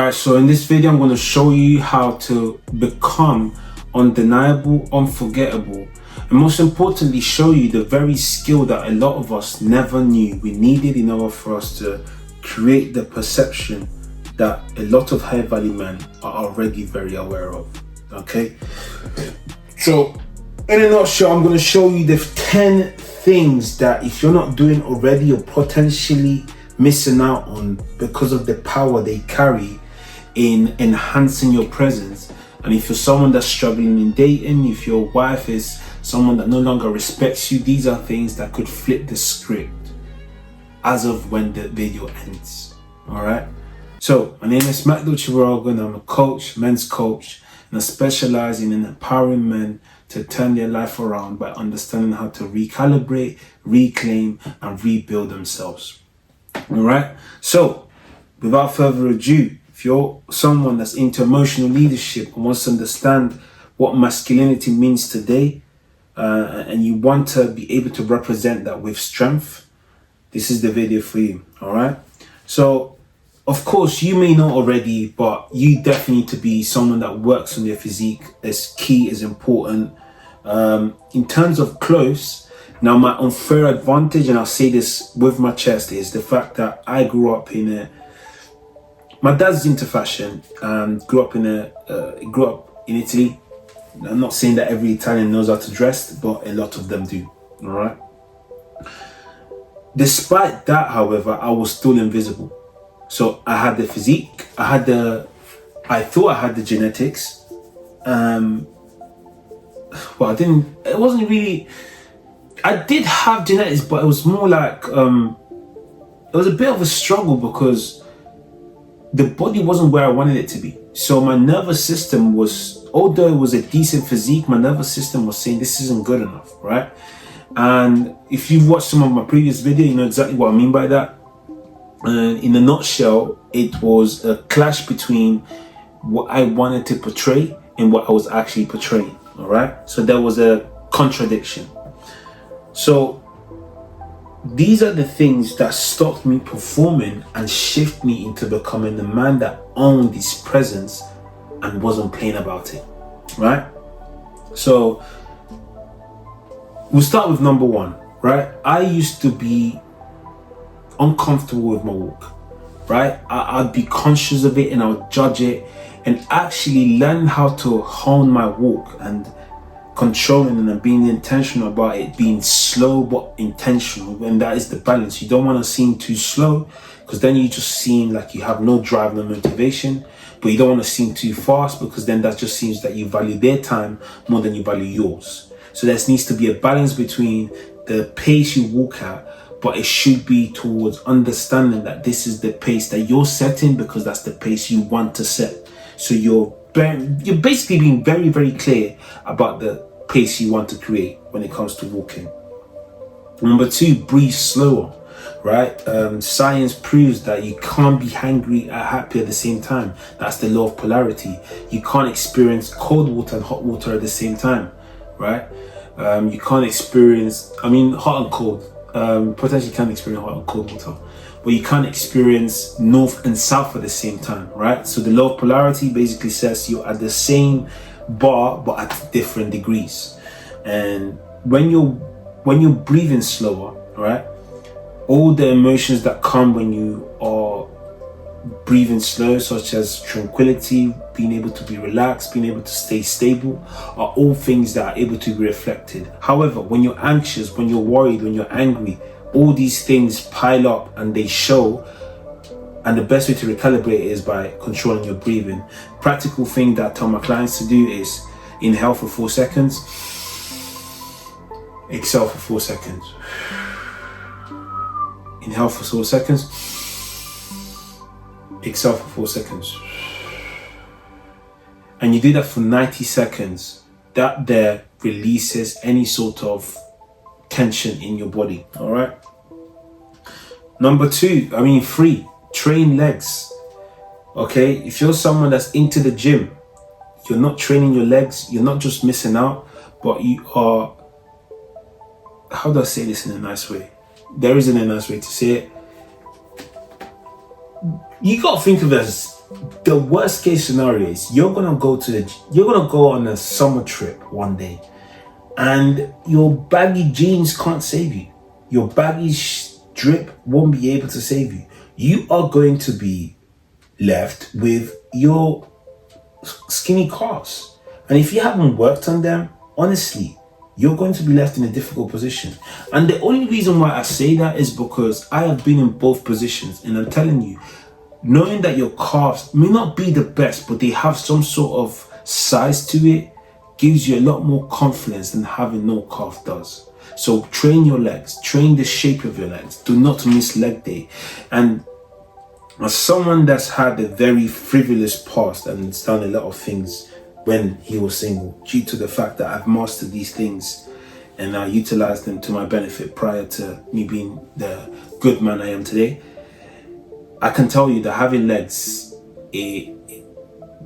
Alright, so in this video I'm going to show you how to become undeniable, unforgettable, and most importantly show you the very skill that a lot of us never knew we needed in order for us to create the perception that a lot of high value men are already very aware of. Okay, so in a nutshell, I'm going to show you the 10 things that if you're not doing already, you're potentially missing out on because of the power they carry in enhancing your presence. And if you're someone that's struggling in dating, if your wife is someone that no longer respects you, these are things that could flip the script as of when the video ends. All right, so my name is Behavioural, and I'm a coach, men's coach, and I specialize in empowering men to turn their life around by understanding how to recalibrate, reclaim, and rebuild themselves. All right, so without further ado, if you're someone that's into emotional leadership and wants to understand what masculinity means today, and you want to be able to represent that with strength, this is the video for you. All right, so of course you may know already, but you definitely need to be someone that works on their physique. Is key, is important. In terms of clothes, now my unfair advantage, and I'll say this with my chest, is the fact that I grew up in my dad's into fashion and grew up in Italy. I'm not saying that every Italian knows how to dress, but a lot of them do. All right. Despite that, however, I was still invisible. So I had the physique, I thought I had the genetics. Well, it wasn't really, I did have genetics, but it was more like, it was a bit of a struggle because the body wasn't where I wanted it to be. So my nervous system was, although it was a decent physique, my nervous system was saying this isn't good enough, right? And if you've watched some of my previous videos, you know exactly what I mean by that. In a nutshell, it was a clash between what I wanted to portray and what I was actually portraying, all right? So there was a contradiction. So these are the things that stopped me performing and shift me into becoming the man that owned his presence and wasn't playing about it, right? So we'll start with number one, right? I used to be uncomfortable with my walk, right? I'd be conscious of it and I would judge it, and actually learn how to hone my walk and controlling and being intentional about it being slow but intentional. And that is the balance. You don't want to seem too slow because then you just seem like you have no drive, no motivation, but you don't want to seem too fast because then that just seems that you value their time more than you value yours. So there needs to be a balance between the pace you walk at, but it should be towards understanding that this is the pace that you're setting because that's the pace you want to set. So you're basically being very, very clear about the pace you want to create when it comes to walking. Number two, breathe slower, right? Science proves that you can't be hungry and happy at the same time. That's the law of polarity. You can't experience cold water and hot water at the same time, right? You can't experience, hot and cold. Potentially can experience hot and cold water, but you can't experience north and south at the same time, right? So the law of polarity basically says you're at the same bar but at different degrees. And when you're breathing slower, right, all the emotions that come when you are breathing slow, such as tranquility, being able to be relaxed, being able to stay stable, are all things that are able to be reflected. However, when you're anxious, when you're worried, when you're angry, all these things pile up and they show. And the best way to recalibrate is by controlling your breathing. Practical thing that I tell my clients to do is inhale for 4 seconds, exhale for 4 seconds. Inhale for 4 seconds, exhale for 4 seconds. And you do that for 90 seconds. That there releases any sort of tension in your body, all right? Number three, train legs. Okay, if you're someone that's into the gym, you're not training your legs, you're not just missing out, but you are, how do I say this in a nice way? There isn't a nice way to say it. You got to think of it as the worst case scenario is you're gonna go on a summer trip one day, and your baggy jeans can't save you. Your baggy drip won't be able to save you. You are going to be left with your skinny calves. And if you haven't worked on them, honestly, you're going to be left in a difficult position. And the only reason why I say that is because I have been in both positions. And I'm telling you, knowing that your calves may not be the best, but they have some sort of size to it, gives you a lot more confidence than having no calf does. So train your legs, train the shape of your legs. Do not miss leg day. And as someone that's had a very frivolous past and it's done a lot of things when he was single, due to the fact that I've mastered these things and I utilized them to my benefit prior to me being the good man I am today, I can tell you that having legs,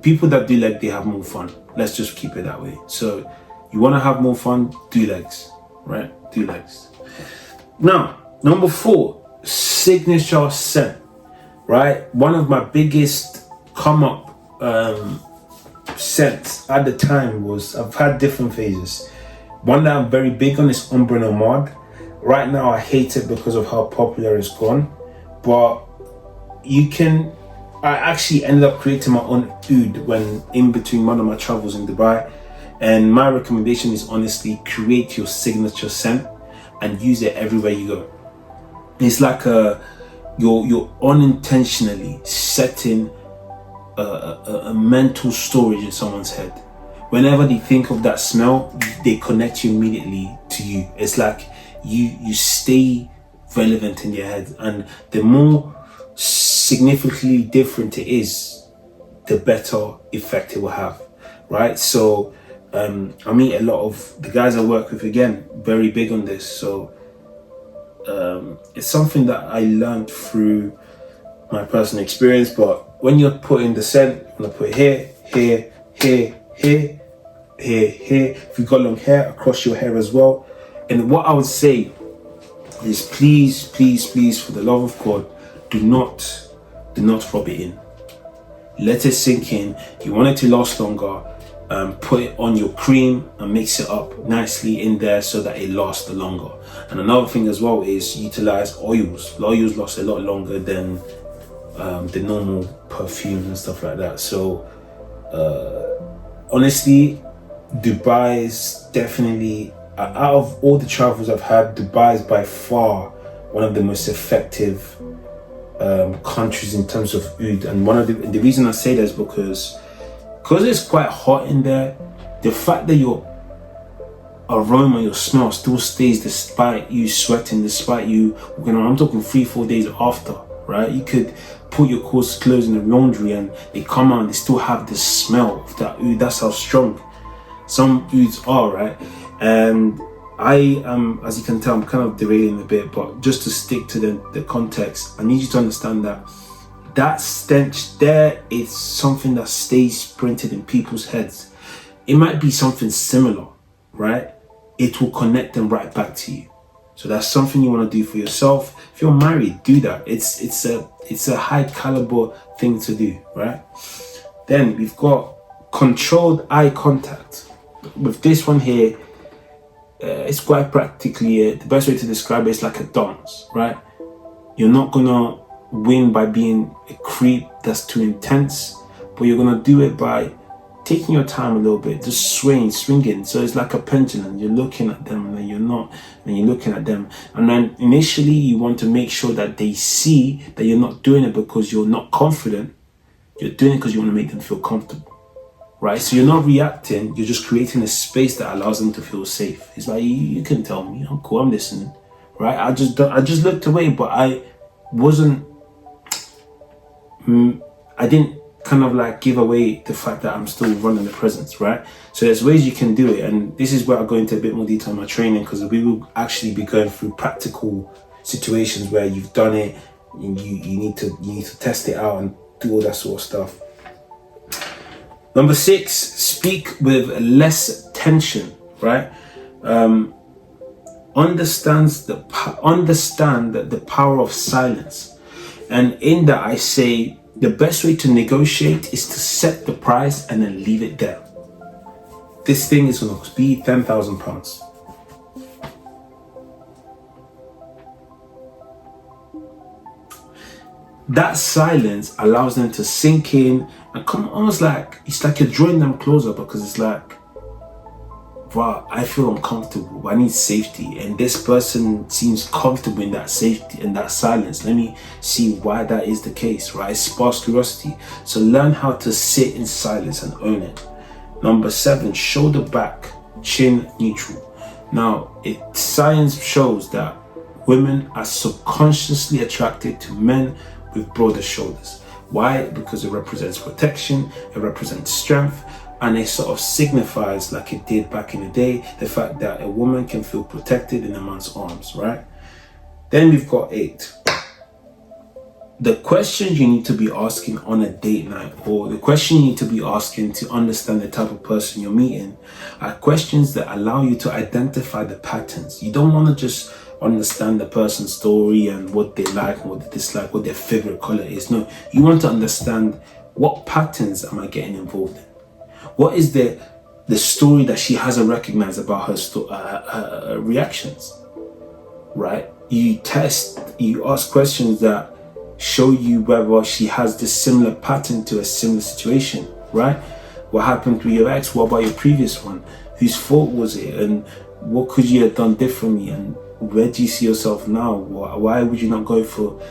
people that do leg, they have more fun. Let's just keep it that way. So you want to have more fun, do legs, right? Do legs. Now, number 4, signature scent, right? One of my biggest come up scents at the time was, I've had different phases. One that I'm very big on is Ombre Nomade. Right now I hate it because of how popular it's gone, but I actually ended up creating my own oud when in between one of my travels in Dubai. And my recommendation is honestly create your signature scent and use it everywhere you go. It's like you're unintentionally setting a mental storage in someone's head. Whenever they think of that smell, they connect you immediately to you. It's like you stay relevant in their head, and the more significantly different it is, the better effect it will have, right? So I meet a lot of the guys I work with, again, very big on this. So it's something that I learned through my personal experience. But when you're putting the scent, you want to put it here, here, here, here, here, here. If you've got long hair, across your hair as well. And what I would say is please, please, please, for the love of God, do not rub it in. Let it sink in. You want it to last longer, put it on your cream and mix it up nicely in there so that it lasts longer. And another thing as well is utilize oils. Oils last a lot longer than the normal perfume and stuff like that. So honestly, Dubai is definitely, out of all the travels I've had, Dubai is by far one of the most effective countries in terms of oud. And one of the reason I say that is because it's quite hot in there. The fact that your aroma, your smell still stays despite you sweating, despite you, I'm talking 3-4 days after, right? You could put your coarse clothes in the laundry and they come out and they still have the smell of that oud. That's how strong some ouds are, right? And I am, as you can tell, I'm kind of derailing a bit, but just to stick to the context, I need you to understand that stench there is something that stays printed in people's heads. It might be something similar, right? It will connect them right back to you. So that's something you want to do for yourself. If you're married, do that. It's a high caliber thing to do, right? Then we've got controlled eye contact. With this one here, it's quite practically the best way to describe it is like a dance, right? You're not gonna win by being a creep that's too intense, but you're gonna do it by taking your time a little bit, just swinging. So it's like a pendulum. You're looking at them and then you're not, and you're looking at them. And then initially you want to make sure that they see that you're not doing it because you're not confident. You're doing it because you want to make them feel comfortable, right? So you're not reacting, you're just creating a space that allows them to feel safe. It's like, you can tell me, I'm cool, I'm listening, right? I just looked away, but I didn't kind of like give away the fact that I'm still running the presence, right? So there's ways you can do it, and this is where I'll go into a bit more detail in my training, because we will actually be going through practical situations where you've done it and you need to test it out and do all that sort of stuff. Number 6, speak with less tension, right? Understand the power of silence. And in that I say, The best way to negotiate is to set the price and then leave it there. This thing is going to be £10,000. That silence allows them to sink in and come almost like, it's like you're drawing them closer, because it's like, wow, I feel uncomfortable. I need safety. And this person seems comfortable in that safety and that silence. Let me see why that is the case, right? It sparks curiosity. So learn how to sit in silence and own it. Number 7, shoulder back, chin neutral. Now, science shows that women are subconsciously attracted to men with broader shoulders. Why? Because it represents protection, it represents strength, and it sort of signifies, like it did back in the day, the fact that a woman can feel protected in a man's arms, right? Then we've got 8. The questions you need to be asking on a date night, or the question you need to be asking to understand the type of person you're meeting, are questions that allow you to identify the patterns. You don't want to just understand the person's story and what they like and what they dislike, what their favorite color is. No, you want to understand, what patterns am I getting involved in? What is the story that she hasn't recognized about her reactions, right? You ask questions that show you whether she has this similar pattern to a similar situation, right? What happened with your ex? What about your previous one? Whose fault was it? And what could you have done differently? And where do you see yourself now? Why would you not go for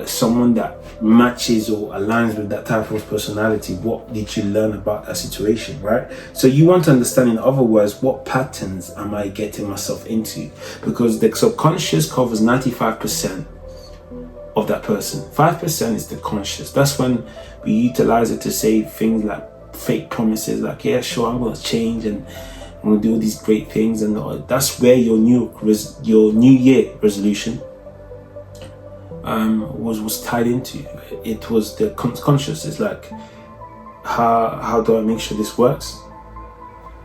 someone that matches or aligns with that type of personality? What did you learn about that situation, right? So you want to understand, in other words, what patterns am I getting myself into? Because the subconscious covers 95% of that person. 5% is the conscious. That's when we utilize it to say things like fake promises, like, yeah, sure, I'm going to change and I'm going to do all these great things. And that's where your new year resolution was tied into. It was the conscious. It's like, how do I make sure this works?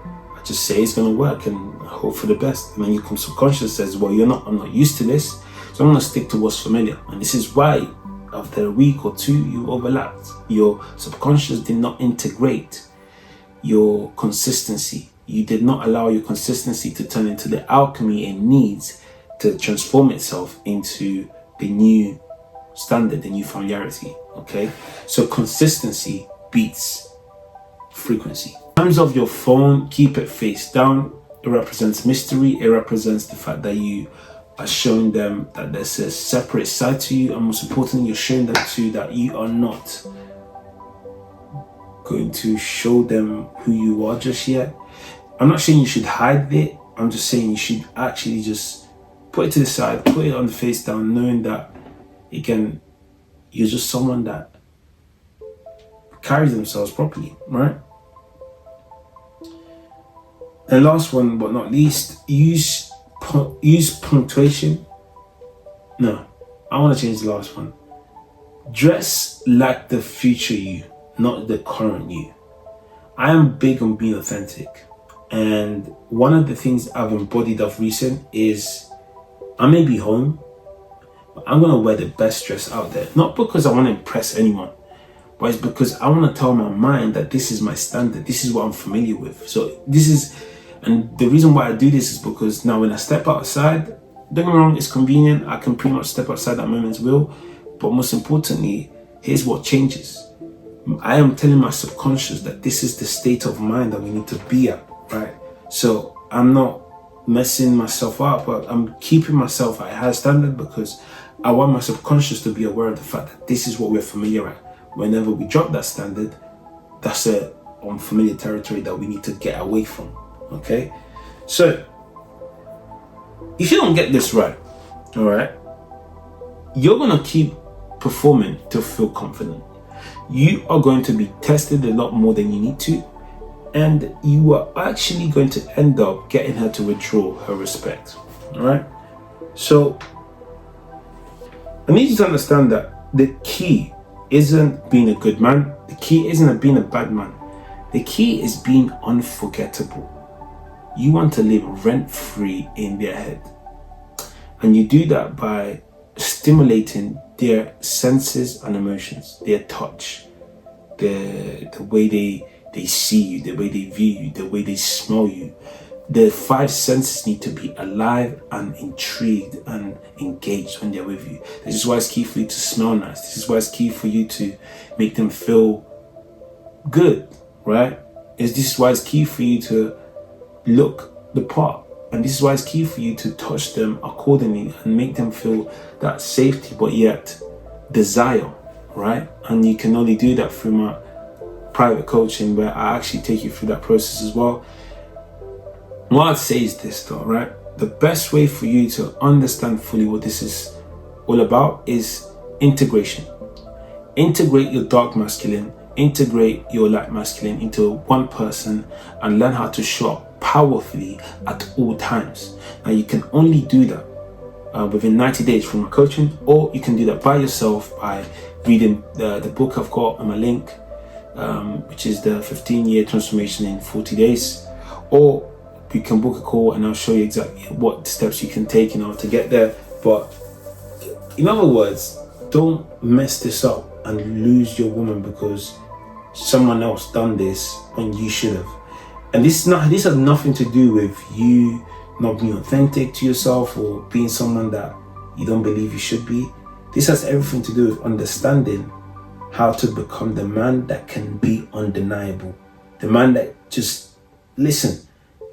I just say it's going to work and hope for the best. And then your subconscious says, well, I'm not used to this, so I'm going to stick to what's familiar. And this is why after a week or two you overlapped. Your subconscious did not integrate your consistency. You did not allow your consistency to turn into the alchemy it needs to transform itself into the new standard, the new familiarity. Okay, so consistency beats frequency. In terms of your phone, keep it face down. It represents mystery. It represents the fact that you are showing them that there's a separate side to you, and most importantly, you're showing them too that you are not going to show them who you are just yet. I'm not saying you should hide it. I'm just saying you should actually just put it to the side, put it on the face down, knowing that, again, you're just someone that carries themselves properly, right? And last one but not least, use punctuation. No, I want to change the last one. Dress like the future you, not the current you. I am big on being authentic. And one of the things I've embodied of recent is, I may be home, but I'm going to wear the best dress out there. Not because I want to impress anyone, but it's because I want to tell my mind that this is my standard. This is what I'm familiar with. So and the reason why I do this is because now when I step outside, don't get me wrong, it's convenient. I can pretty much step outside at moment's will. But most importantly, here's what changes. I am telling my subconscious that this is the state of mind that we need to be at, right? So I'm not messing myself up, but I'm keeping myself at a high standard because I want my subconscious to be aware of the fact that this is what we're familiar at. Whenever we drop that standard, that's a unfamiliar territory that we need to get away from. Okay, so if you don't get this right, all right, you're gonna keep performing to feel confident. You are going to be tested a lot more than you need to, and you are actually going to end up getting her to withdraw her respect. All right, so I need you to understand that the key isn't being a good man. The key isn't being a bad man. The key is being unforgettable. You want to live rent-free in their head. And you do that by stimulating their senses and emotions, their touch, the way they see you, the way they view you, the way they smell you. The five senses need to be alive and intrigued and engaged when they're with you. This is why it's key for you to smell nice. This is why it's key for you to make them feel good, right? This is why it's key for you to look the part. And this is why it's key for you to touch them accordingly and make them feel that safety, but yet desire, right? And you can only do that through my private coaching, where I actually take you through that process as well. What I'd say is this though, right? The best way for you to understand fully what this is all about is integration. Integrate your dark masculine, integrate your light masculine into one person and learn how to show up powerfully at all times. Now you can only do that within 90 days from my coaching, or you can do that by yourself by reading the book I've got on my link, which is the 15-year transformation in 40 days, or you can book a call and I'll show you exactly what steps you can take in order to get there. But in other words, don't mess this up and lose your woman because someone else done this when you should have. And this has nothing to do with you not being authentic to yourself or being someone that you don't believe you should be. This has everything to do with understanding how to become the man that can be undeniable. The man that just, listen,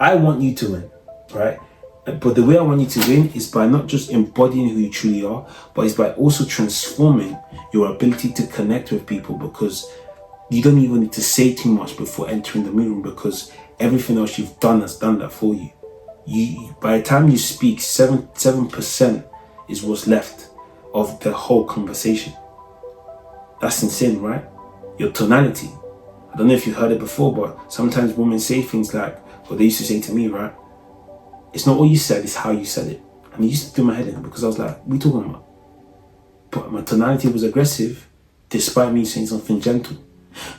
I want you to win, right? But the way I want you to win is by not just embodying who you truly are, but it's by also transforming your ability to connect with people, because you don't even need to say too much before entering the room, because everything else you've done has done that for you. By the time you speak, 7% is what's left of the whole conversation. That's insane, right? Your tonality. I don't know if you heard it before, but sometimes women say things like what they used to say to me, right? It's not what you said, it's how you said it. And it used to do my head in, because I was like, what are you talking about? But my tonality was aggressive despite me saying something gentle.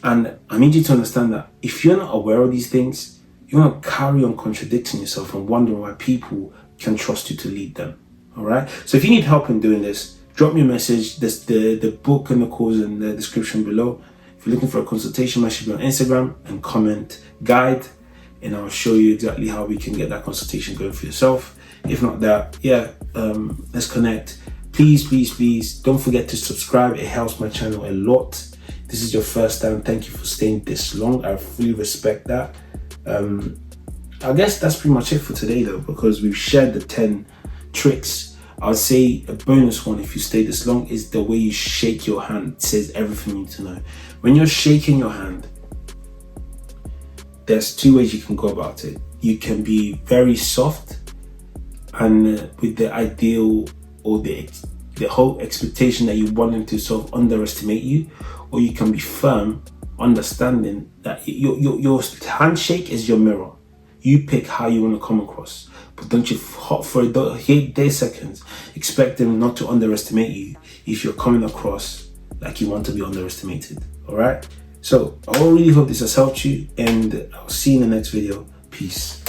And I need you to understand that if you're not aware of these things, you're going to carry on contradicting yourself and wondering why people can trust you to lead them. All right? So if you need help in doing this, drop me a message. There's the book and the course in the description below. If you're looking for a consultation, message me on Instagram and comment guide, and I'll show you exactly how we can get that consultation going for yourself. If not that, let's connect. Please don't forget to subscribe. It helps my channel a lot. This is your first time. Thank you for staying this long. I fully respect that. I guess that's pretty much it for today though, because we've shared the 10 tricks. I'd say a bonus one, if you stay this long, is the way you shake your hand. It says everything you need to know. When you're shaking your hand, there's two ways you can go about it. You can be very soft and with the ideal or the whole expectation that you want them to sort of underestimate you, or you can be firm, understanding that your handshake is your mirror. You pick how you want to come across, but don't you for a seconds expect them not to underestimate you if you're coming across like you want to be underestimated. All right? So I really hope this has helped you, and I'll see you in the next video. Peace.